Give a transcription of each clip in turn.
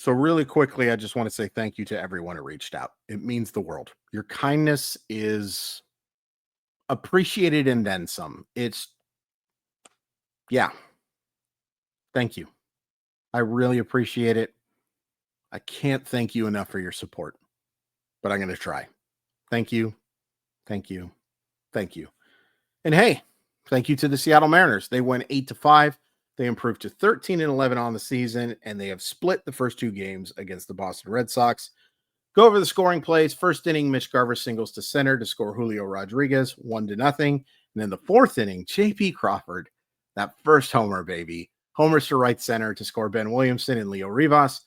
So really quickly, I just want to say thank you to everyone who reached out. It means the world. Your kindness is appreciated and then some. Yeah, thank you. I really appreciate it. I can't thank you enough for your support, but I'm going to try. Thank you. Thank you. Thank you. And hey, thank you to the Seattle Mariners. They went 8-5. They improved to 13-11 on the season, and they have split the first two games against the Boston Red Sox. Go over the scoring plays. First inning, Mitch Garver singles to center to score Julio Rodriguez 1-0. And then the fourth inning, J.P. Crawford, that first homer, baby. Homers to right center to score Ben Williamson and Leo Rivas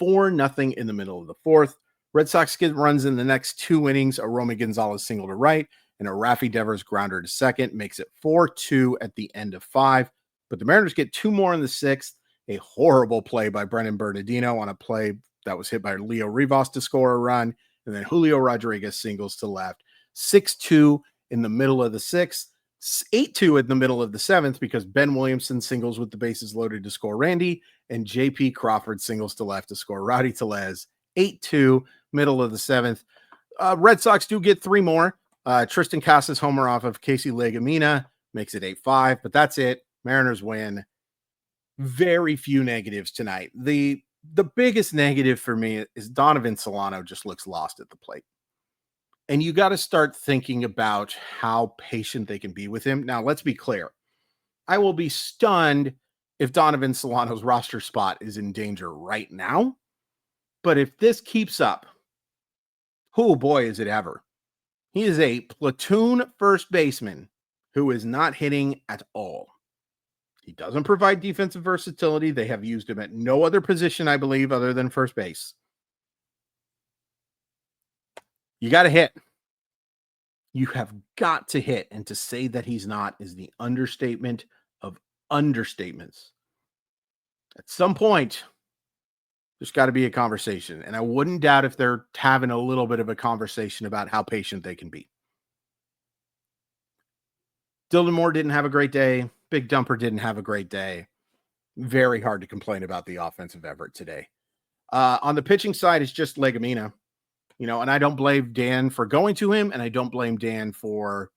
4-0 in the middle of the fourth. Red Sox get runs in the next two innings. A Romy Gonzalez single to right and a Raffy Devers grounder to second makes it 4-2 at the end of five. But the Mariners get two more in the sixth. A horrible play by Brennan Bernardino on a play that was hit by Leo Rivas to score a run. And then Julio Rodriguez singles to left. 6-2 in the middle of the sixth. 8-2 in the middle of the seventh because Ben Williamson singles with the bases loaded to score Randy. And J.P. Crawford singles to left to score Rowdy Tellez. 8-2, middle of the seventh. Red Sox do get three more. Tristan Casas homer off of Casey Legumina makes it 8-5, but that's it. Mariners win. Very few negatives tonight. The biggest negative for me is Donovan Solano just looks lost at the plate. And you got to start thinking about how patient they can be with him. Now, let's be clear. I will be stunned if Donovan Solano's roster spot is in danger right now. But if this keeps up, oh boy, is it ever. He is a platoon first baseman who is not hitting at all. He doesn't provide defensive versatility. They have used him at no other position, I believe, other than first base. You got to hit. You have got to hit. And to say that he's not is the understatement of understatements. At some point, there's got to be a conversation. And I wouldn't doubt if they're having a little bit of a conversation about how patient they can be. Dylan Moore didn't have a great day. Big Dumper didn't have a great day. Very hard to complain about the offensive effort today. On the pitching side, it's just Legumina. And I don't blame Dan for going to him, and I don't blame Dan for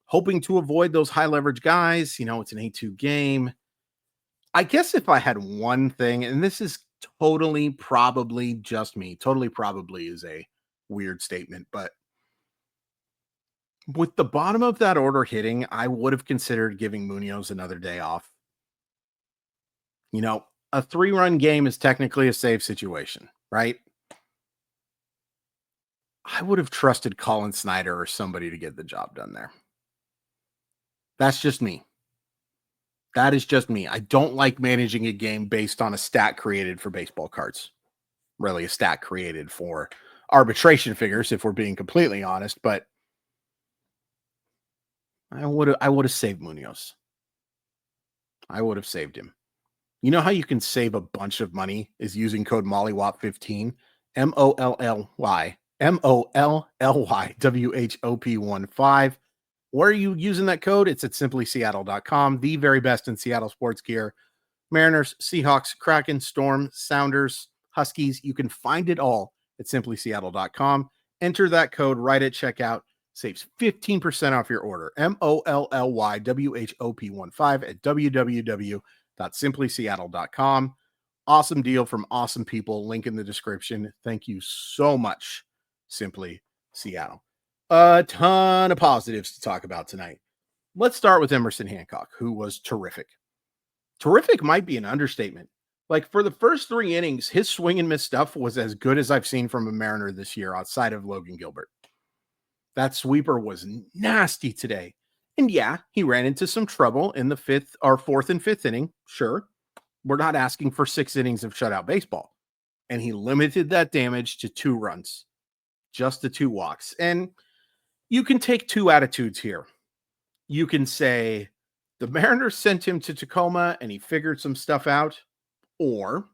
hoping to avoid those high leverage guys. It's an 8-2 game. I guess if I had one thing, and this is totally probably just me, totally probably is a weird statement, but with the bottom of that order hitting, I would have considered giving Munoz another day off. A 3-run game is technically a save situation, right? I would have trusted Colin Snyder or somebody to get the job done there. That's just me. That is just me. I don't like managing a game based on a stat created for baseball cards. Really a stat created for arbitration figures, if we're being completely honest, but I would have saved Munoz. I would have saved him. You know how you can save a bunch of money is using code MOLLYWOP15, MOLLYWHOP15. Where are you using that code? It's at simplyseattle.com, the very best in Seattle sports gear. Mariners, Seahawks, Kraken, Storm, Sounders, Huskies. You can find it all at simplyseattle.com. Enter that code right at checkout. Saves 15% off your order. MOLLYWHOP15 at www.simplyseattle.com. Awesome deal from awesome people. Link in the description. Thank you so much, Simply Seattle. A ton of positives to talk about tonight. Let's start with Emerson Hancock, who was terrific. Terrific might be an understatement. Like, for the first 3 innings, his swing and miss stuff was as good as I've seen from a Mariner this year outside of Logan Gilbert. That sweeper was nasty today. And yeah, he ran into some trouble in the 4th and 5th inning. Sure. We're not asking for 6 innings of shutout baseball. And he limited that damage to 2 runs. Just the 2 walks. And you can take 2 attitudes here. You can say the Mariners sent him to Tacoma and he figured some stuff out. Or,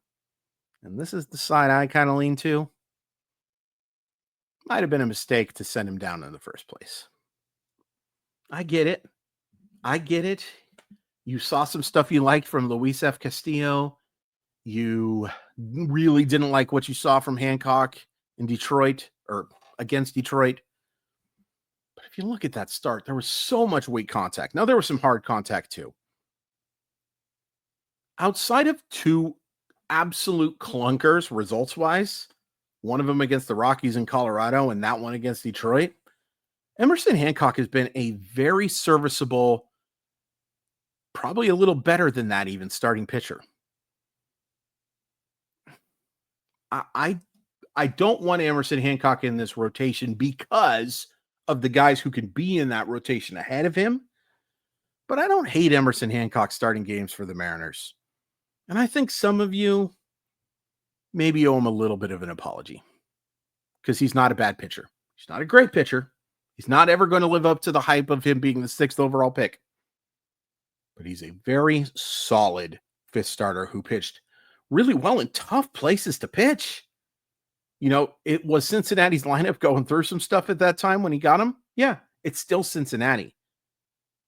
and this is the side I kind of lean to, might have been a mistake to send him down in the first place. I get it. You saw some stuff you liked from Luis F. Castillo. You really didn't like what you saw from Hancock in Detroit or against Detroit. But if you look at that start, there was so much weak contact. Now, there was some hard contact too. Outside of two absolute clunkers results wise, one of them against the Rockies in Colorado and that one against Detroit, Emerson Hancock has been a very serviceable, probably a little better than that, even starting pitcher. I I don't want Emerson Hancock in this rotation because of the guys who can be in that rotation ahead of him. But I don't hate Emerson Hancock starting games for the Mariners. And I think some of you maybe owe him a little bit of an apology because he's not a bad pitcher. He's not a great pitcher. He's not ever going to live up to the hype of him being the 6th overall pick. But he's a very solid 5th starter who pitched really well in tough places to pitch. You know, it was Cincinnati's lineup going through some stuff at that time when he got him. Yeah, it's still Cincinnati.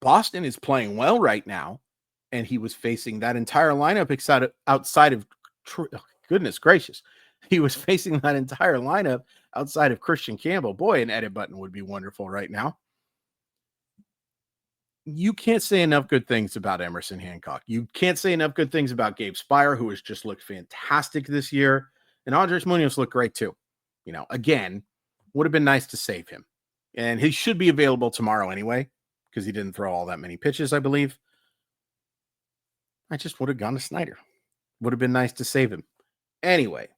Boston is playing well right now, and he was facing that entire lineup outside of goodness gracious. He was facing that entire lineup outside of Christian Campbell. Boy, an edit button would be wonderful right now. You can't say enough good things about Emerson Hancock. You can't say enough good things about Gabe Spire, who has just looked fantastic this year. And Andres Munoz looked great too. You know, again, would have been nice to save him. And he should be available tomorrow anyway, because he didn't throw all that many pitches, I believe. I just would have gone to Snyder. Would have been nice to save him. Anyway,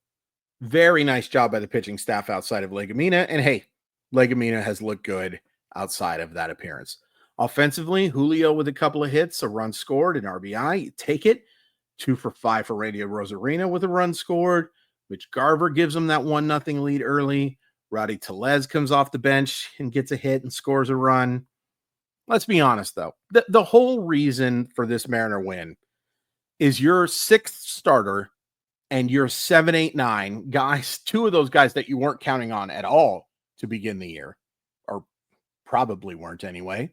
very nice job by the pitching staff outside of Legumina. And hey, Legumina has looked good outside of that appearance. Offensively, Julio with a couple of hits, a run scored, an RBI. You take it. 2 for 5 for Radio Rosarina with a run scored. Mitch Garver gives him that 1-0 lead early. Rowdy Tellez comes off the bench and gets a hit and scores a run. Let's be honest, though. The whole reason for this Mariner win is your 6th starter and your 7, 8, 9 guys, 2 of those guys that you weren't counting on at all to begin the year, or probably weren't anyway,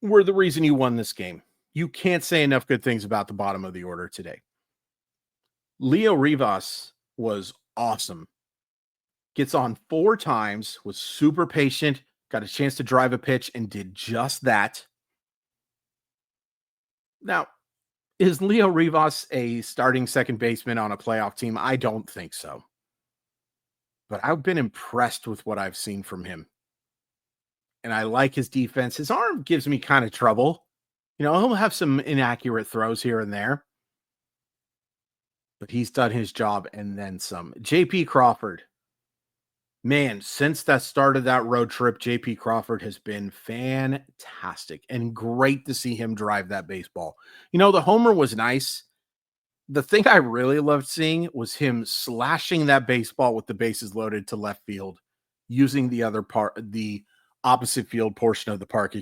were the reason you won this game. You can't say enough good things about the bottom of the order today. Leo Rivas was awesome. Gets on 4 times, was super patient, got a chance to drive a pitch, and did just that. Now, is Leo Rivas a starting second baseman on a playoff team? I don't think so. But I've been impressed with what I've seen from him. And I like his defense. His arm gives me kind of trouble. You know, he'll have some inaccurate throws here and there. But he's done his job and then some. JP Crawford. Man, since that start of that road trip, JP Crawford has been fantastic and great to see him drive that baseball. You know, the homer was nice. The thing I really loved seeing was him slashing that baseball with the bases loaded to left field, using the opposite field portion of the park,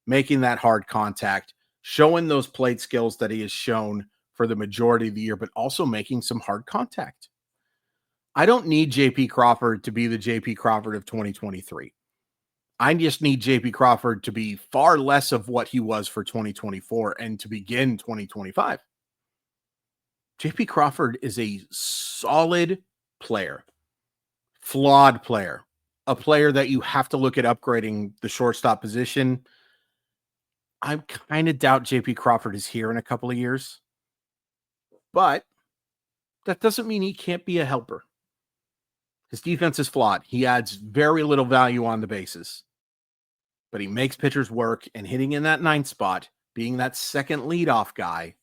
making that hard contact, showing those plate skills that he has shown for the majority of the year, but also making some hard contact. I don't need JP Crawford to be the JP Crawford of 2023. I just need JP Crawford to be far less of what he was for 2024 and to begin 2025. JP Crawford is a solid player, flawed player, a player that you have to look at upgrading the shortstop position. I kind of doubt JP Crawford is here in a couple of years, but that doesn't mean he can't be a helper. His defense is flawed. He adds very little value on the bases, but he makes pitchers work, and hitting in that 9th spot, being that second leadoff guy,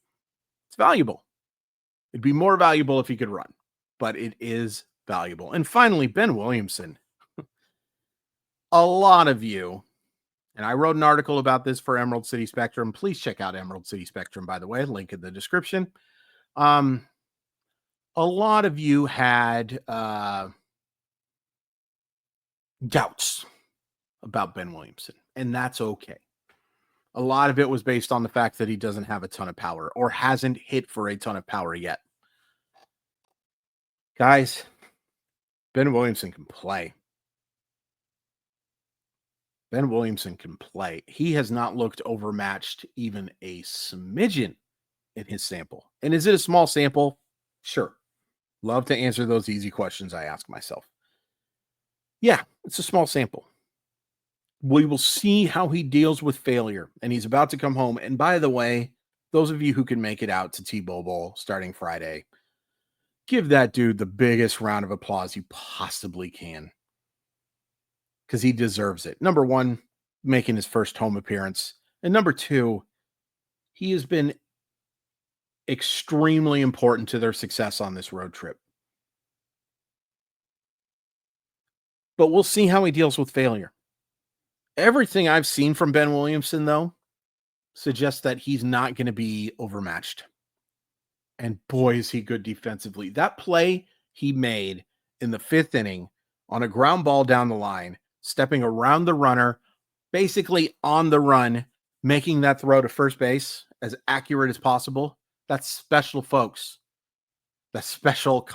it's valuable. It'd be more valuable if he could run, but it is valuable. And finally, Ben Williamson. A lot of you, and I wrote an article about this for Emerald City Spectrum. Please check out Emerald City Spectrum, by the way, link in the description. A lot of you had doubts about Ben Williamson, and that's okay. A lot of it was based on the fact that he doesn't have a ton of power or hasn't hit for a ton of power yet. Guys, Ben Williamson can play. Ben Williamson can play. He has not looked overmatched even a smidgen in his sample. And is it a small sample? Sure. Love to answer those easy questions I ask myself. Yeah, it's a small sample. We will see how he deals with failure. And he's about to come home. And by the way, those of you who can make it out to T-Mobile starting Friday, give that dude the biggest round of applause you possibly can, because he deserves it. Number one, making his first home appearance. And number two, he has been extremely important to their success on this road trip. But we'll see how he deals with failure. Everything I've seen from Ben Williamson, though, suggests that he's not going to be overmatched. And boy, is he good defensively. That play he made in the fifth inning on a ground ball down the line, stepping around the runner, basically on the run, making that throw to first base as accurate as possible. That's special, folks. That's special,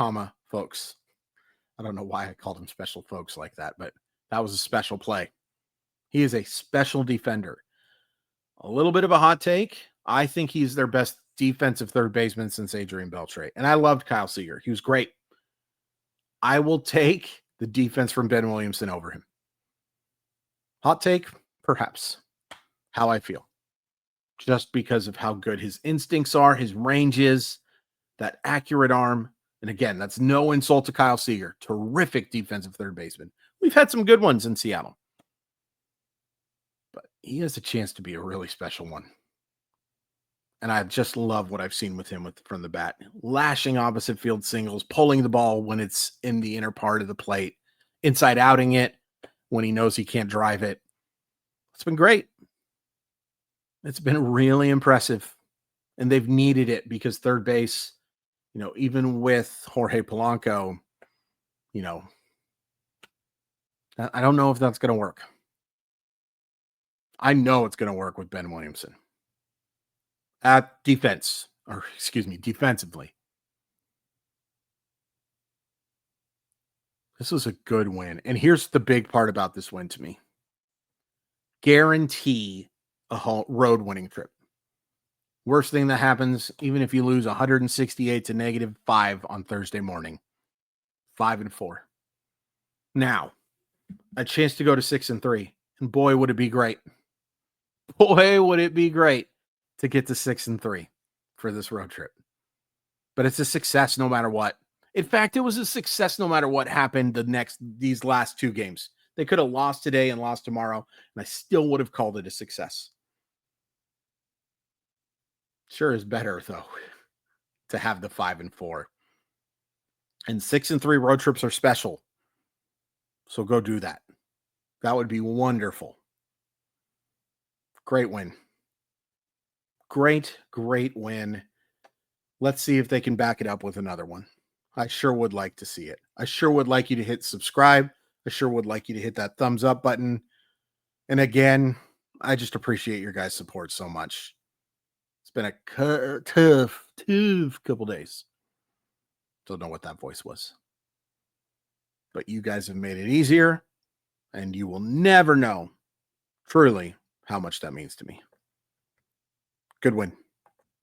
folks. I don't know why I called him special folks like that, but that was a special play. He is a special defender. A little bit of a hot take. I think he's their best defensive third baseman since Adrian Beltre. And I loved Kyle Seager. He was great. I will take the defense from Ben Williamson over him. Hot take? Perhaps. How I feel. Just because of how good his instincts are, his range is, that accurate arm. And again, that's no insult to Kyle Seager. Terrific defensive third baseman. We've had some good ones in Seattle. But he has a chance to be a really special one. And I just love what I've seen with him from the bat. Lashing opposite field singles, pulling the ball when it's in the inner part of the plate, inside outing it when he knows he can't drive it. It's been great. It's been really impressive. And they've needed it because third base, even with Jorge Polanco, I don't know if that's going to work. I know it's going to work with Ben Williamson. At defensively. This was a good win. And here's the big part about this win to me. Guarantee a road winning trip. Worst thing that happens, even if you lose 168 to -5 on Thursday morning. 5-4. Now, a chance to go to 6-3. And boy, would it be great. Boy, would it be great to get to 6-3 for this road trip. But it's a success no matter what. In fact, it was a success no matter what happened these last two games. They could have lost today and lost tomorrow, and I still would have called it a success. Sure is better, though, to have the 5-4. And 6-3 road trips are special. So go do that. That would be wonderful. Great win. Great win. Let's see if they can back it up with another one. I sure would like to see it. I sure would like you to hit subscribe. I sure would like you to hit that thumbs up button. And again, I just appreciate your guys' support so much. It's been a tough couple days. Don't know what that voice was. But you guys have made it easier, and you will never know truly how much that means to me. Good win.